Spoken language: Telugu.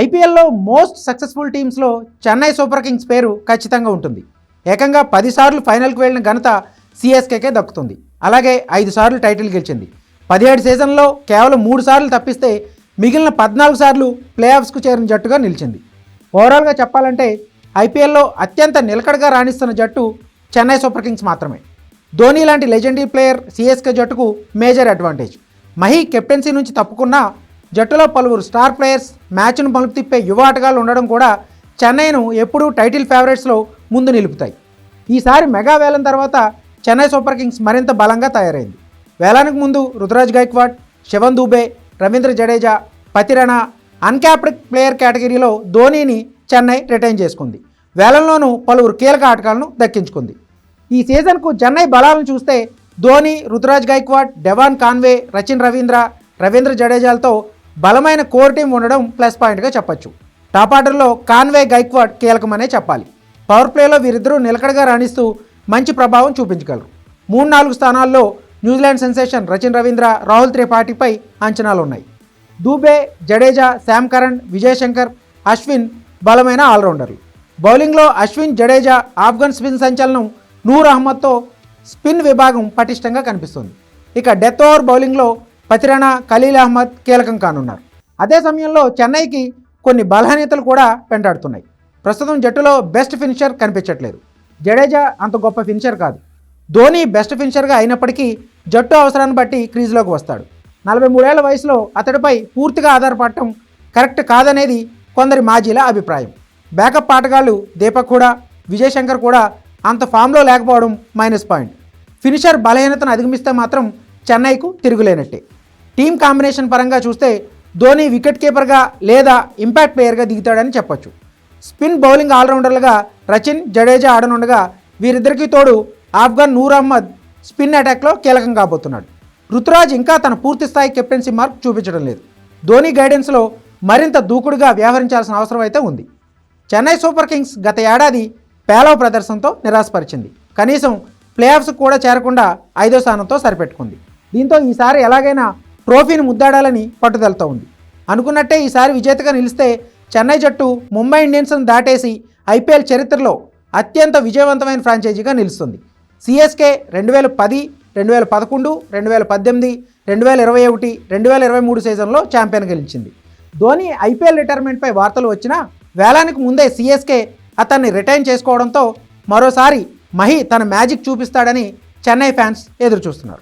ఐపీఎల్లో మోస్ట్ సక్సెస్ఫుల్ టీమ్స్లో చెన్నై సూపర్ కింగ్స్ పేరు ఖచ్చితంగా ఉంటుంది. ఏకంగా 10 సార్లు ఫైనల్కి వెళ్ళిన ఘనత సిఎస్కేకే దక్కుతుంది. అలాగే 5 సార్లు టైటిల్ గెలిచింది. 17 సీజన్లో కేవలం 3 సార్లు తప్పిస్తే మిగిలిన 14 సార్లు ప్లే ఆఫ్స్కు చేరిన జట్టుగా నిలిచింది. ఓవరాల్గా చెప్పాలంటే ఐపీఎల్లో అత్యంత నిలకడగా రాణిస్తున్న జట్టు చెన్నై సూపర్ కింగ్స్ మాత్రమే. ధోనీ లాంటి లెజెండరీ ప్లేయర్ సిఎస్కే జట్టుకు మేజర్ అడ్వాంటేజ్. మహీ కెప్టెన్సీ నుంచి తప్పుకున్నా జట్టులో పలువురు స్టార్ ప్లేయర్స్, మ్యాచ్ను మలుపు తిప్పే యువ ఆటగాళ్లు ఉండడం కూడా చెన్నైను ఎప్పుడూ టైటిల్ ఫేవరెట్స్లో ముందు నిలుపుతాయి. ఈసారి మెగా వేలం తర్వాత చెన్నై సూపర్ కింగ్స్ మరింత బలంగా తయారైంది. వేలానికి ముందు రుతురాజ్ గైక్వాడ్, శివన్ దూబే, రవీంద్ర జడేజా, పతిరణ అన్క్యాప్డ్ ప్లేయర్ కేటగిరీలో ధోనీని చెన్నై రిటైన్ చేసుకుంది. వేలంలోనూ పలువురు కీలక ఆటగాళ్లను దక్కించుకుంది. ఈ సీజన్కు చెన్నై బలాలను చూస్తే ధోనీ, రుతురాజ్ గైక్వాడ్, డెవాన్ కాన్వే, రచిన్ రవీంద్ర జడేజాలతో బలమైన కోర్ టీం ఉండడం ప్లస్ పాయింట్గా చెప్పొచ్చు. టాప్ ఆర్డర్లో కాన్వే, గైక్వాడ్ కీలకమనే చెప్పాలి. పవర్ ప్లేలో వీరిద్దరూ నిలకడగా రాణిస్తూ మంచి ప్రభావం చూపించగలరు. 3-4 స్థానాల్లో న్యూజిలాండ్ సెన్సేషన్ రచిన్ రవీంద్ర, రాహుల్ త్రిపాఠిపై అంచనాలున్నాయి. దూబే, జడేజా, శామ్ కరణ్, విజయ్ శంకర్, అశ్విన్ బలమైన ఆల్రౌండర్లు. బౌలింగ్లో అశ్విన్, జడేజా, ఆఫ్ఘన్ స్పిన్ సంచలనం నూర్ అహ్మద్తో స్పిన్ విభాగం పటిష్టంగా కనిపిస్తుంది. ఇక డెత్ ఓవర్ బౌలింగ్లో పతిరణ, ఖలీల్ అహ్మద్ కీలకం కానున్నారు. అదే సమయంలో చెన్నైకి కొన్ని బలహీనతలు కూడా వెంటాడుతున్నాయి. ప్రస్తుతం జట్టులో బెస్ట్ ఫినిషర్ కనిపించట్లేదు. జడేజా అంత గొప్ప ఫినిషర్ కాదు. ధోనీ బెస్ట్ ఫినిషర్గా అయినప్పటికీ జట్టు అవసరాన్ని బట్టి క్రీజ్లోకి వస్తాడు. 43 ఏళ్ల వయసులో అతడిపై పూర్తిగా ఆధారపడటం కరెక్ట్ కాదనేది కొందరి మాజీల అభిప్రాయం. బ్యాకప్ ఆటగాళ్లు దీపక్ హుడా, విజయ్ శంకర్ కూడా అంత ఫామ్లో లేకపోవడం మైనస్ పాయింట్. ఫినిషర్ బలహీనతను అధిగమిస్తే మాత్రం చెన్నైకు తిరుగులేనట్టే. టీం కాంబినేషన్ పరంగా చూస్తే ధోనీ వికెట్ కీపర్గా లేదా ఇంపాక్ట్ ప్లేయర్గా దిగుతాడని చెప్పొచ్చు. స్పిన్ బౌలింగ్ ఆల్రౌండర్లుగా రచిన్, జడేజా ఆడనుండగా వీరిద్దరికీ తోడు ఆఫ్ఘన్ నూర్ అహ్మద్ స్పిన్ అటాక్లో కీలకం కాబోతున్నాడు. రుతురాజ్ ఇంకా తన పూర్తి స్థాయి కెప్టెన్సీ మార్క్ చూపించడం లేదు. ధోనీ గైడెన్స్లో మరింత దూకుడుగా వ్యవహరించాల్సిన అవసరం అయితే ఉంది. చెన్నై సూపర్ కింగ్స్ గత ఏడాది పేలవ ప్రదర్శనతో నిరాశపరిచింది. కనీసం ప్లే ఆఫ్స్కు కూడా చేరకుండా 5వ స్థానంతో సరిపెట్టుకుంది. దీంతో ఈసారి ఎలాగైనా ట్రోఫీని ముద్దాడాలని పట్టుదలతో ఉంది. అనుకున్నట్టే ఈసారి విజేతగా నిలిస్తే చెన్నై జట్టు ముంబై ఇండియన్స్ను దాటేసి ఐపీఎల్ చరిత్రలో అత్యంత విజయవంతమైన ఫ్రాంచైజీగా నిలుస్తుంది. సిఎస్కే 2010, 2011, 2018, 2021, 2023 సీజన్లో ఛాంపియన్గా గెలిచింది. ధోనీ ఐపీఎల్ రిటైర్మెంట్పై వార్తలు వచ్చినా వేలానికి ముందే సిఎస్కే అతన్ని రిటైన్ చేసుకోవడంతో మరోసారి మహీ తన మ్యాజిక్ చూపిస్తాడని చెన్నై ఫ్యాన్స్ ఎదురుచూస్తున్నారు.